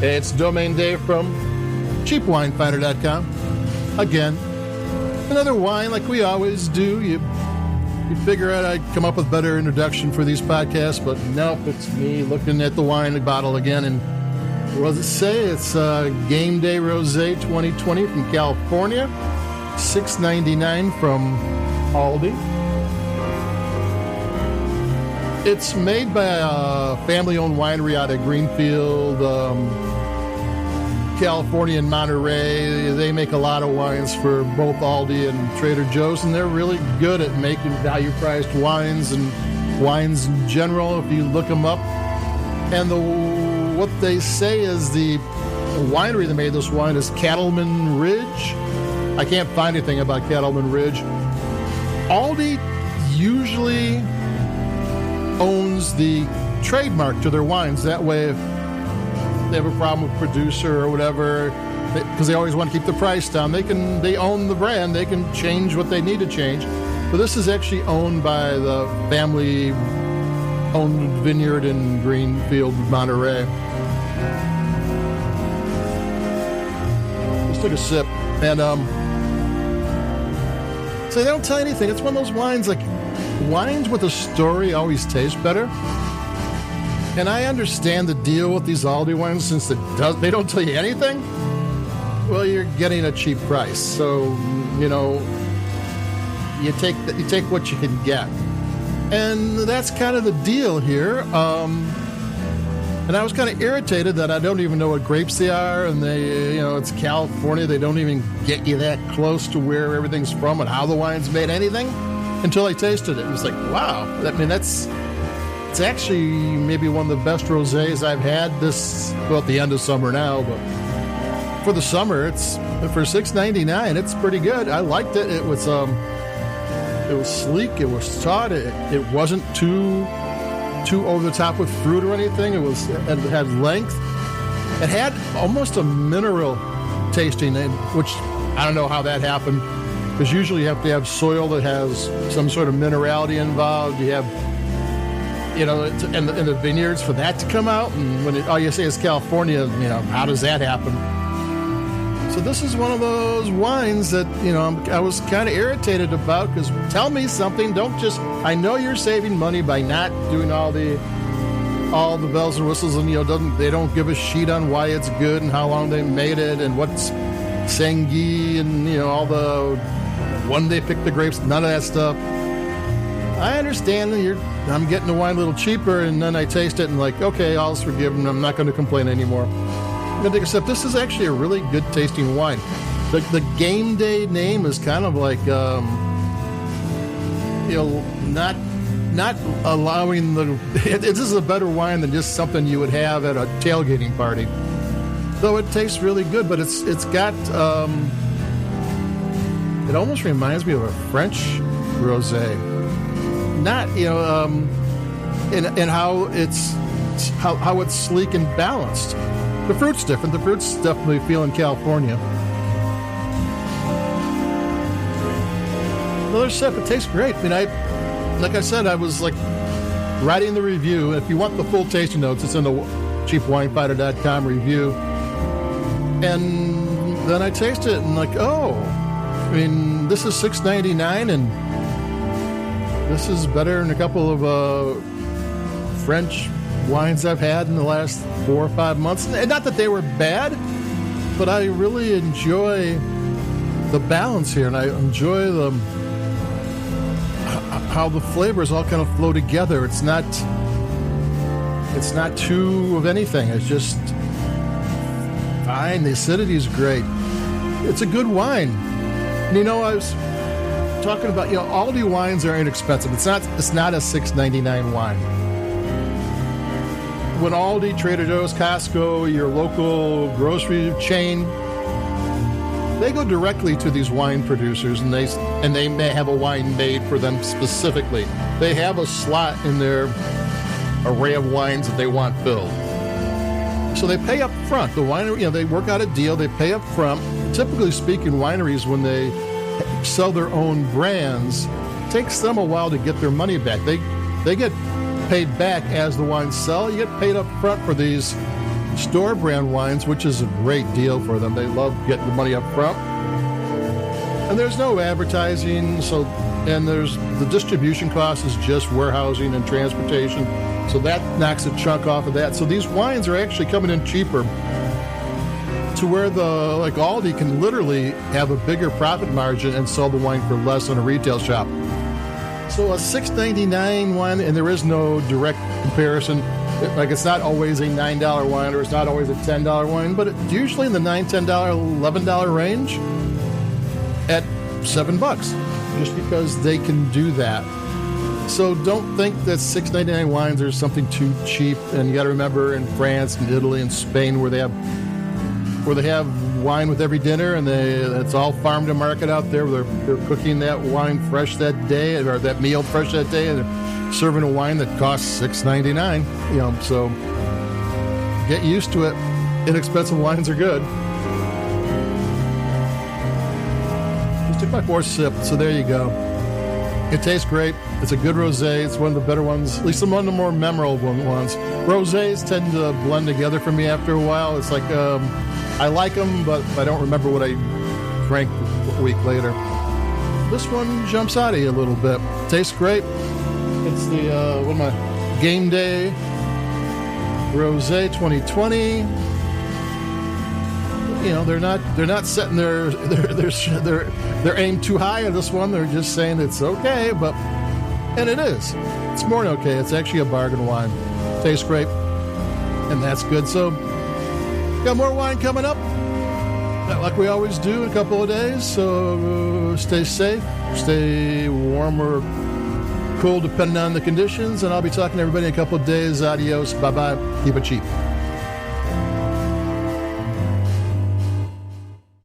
It's Domain Day from cheapwinefinder.com. Again, another wine like we always do. You figure out I'd come up with better introduction for these podcasts, but nope, it's me looking at the wine bottle again. And what does it say? It's Game Day Rosé 2020 from California, $6.99 from ALDI. It's made by a family-owned winery out of Greenfield, California and Monterey. They make a lot of wines for both Aldi and Trader Joe's, and they're really good at making value-priced wines and wines in general, if you look them up. And what they say is the winery that made this wine is Cattleman Ridge. I can't find anything about Cattleman Ridge. Aldi usually owns the trademark to their wines. That way, if they have a problem with producer or whatever, because they always want to keep the price down, they own the brand. They can change what they need to change. But this is actually owned by the family-owned vineyard in Greenfield, Monterey. Let's take a sip. And so they don't tell you anything. It's one of those wines, like wines with a story always taste better. And I understand the deal with these Aldi wines, since they don't tell you anything. Well, you're getting a cheap price, so you take what you can get, and that's kind of the deal here. And I was kind of irritated that I don't even know what grapes they are, and it's California. They don't even get you that close to where everything's from and how the wine's made, anything, until I tasted it. It was like, wow. It's actually maybe one of the best rosés I've had at the end of summer now, but for the summer, for $6.99, it's pretty good. I liked it. It was sleek. It was taut. It wasn't too over the top with fruit or anything. It had length. It had almost a mineral tasting, which I don't know how that happened, because usually you have to have soil that has some sort of minerality involved. You have, in the vineyards for that to come out, and when all you say is California, how does that happen? So this is one of those wines that, I was kind of irritated about, because tell me something. Don't just, I know you're saving money by not doing all the bells and whistles, and, they don't give a sheet on why it's good and how long they made it and what's Sangui and, all the, when they pick the grapes, none of that stuff. I understand I'm getting the wine a little cheaper, and then I taste it and okay, all's forgiven. I'm not going to complain anymore. I'm going to take a sip. This is actually a really good tasting wine. The Game Day name is kind of like, not allowing this is a better wine than just something you would have at a tailgating party. Though it tastes really good, but it's got, it almost reminds me of a French rosé. Not, in how it's sleek and balanced. The fruit's different. The fruit's definitely feeling California. Another sip. It tastes great. Like I said, I was writing the review. If you want the full tasting notes, it's in the cheapwinefinder.com review. And then I tasted it and this is $6.99, and this is better than a couple of French wines I've had in the last 4 or 5 months. And not that they were bad, but I really enjoy the balance here, and I enjoy how the flavors all kind of flow together. It's not too of anything. It's just fine. The acidity is great. It's a good wine. And I was talking about, Aldi wines are inexpensive. It's not a $6.99 wine. When Aldi, Trader Joe's, Costco, your local grocery chain, they go directly to these wine producers, and they may have a wine made for them specifically. They have a slot in their array of wines that they want filled. So they pay up front. The winery, they work out a deal. They pay up front. Typically speaking, wineries, when they sell their own brands, it takes them a while to get their money back. They get paid back as the wines sell. You get paid up front for these store brand wines, which is a great deal for them. They love getting the money up front. And there's no advertising, and there's the distribution cost is just warehousing and transportation. So that knocks a chunk off of that. So these wines are actually coming in cheaper to where like Aldi can literally have a bigger profit margin and sell the wine for less in a retail shop. So a $6.99 wine, and there is no direct comparison. Like it's not always a $9 wine or it's not always a $10 wine, but it's usually in the $9, $10, $11 range at $7, just because they can do that. So don't think that $6.99 wines are something too cheap. And you got to remember, in France and Italy and Spain, where they have wine with every dinner, and it's all farm to market out there. They're cooking that wine fresh that day, or that meal fresh that day, and they're serving a wine that costs $6.99. So get used to it. Inexpensive wines are good. Just took my 4th sip, so there you go. It tastes great. It's a good rosé. It's one of the better ones, at least one of the more memorable ones. Rosés tend to blend together for me after a while. It's like I like them, but I don't remember what I drank a week later. This one jumps out at you a little bit. Tastes great. It's the one of my Game Day Rosé 2020. They're not setting their aim too high on this one. They're just saying it's okay, and it is. It's more than okay. It's actually a bargain wine. Tastes great, and that's good. So, got more wine coming up, like we always do in a couple of days. So stay safe, stay warm or cool, depending on the conditions. And I'll be talking to everybody in a couple of days. Adios, bye bye. Keep it cheap.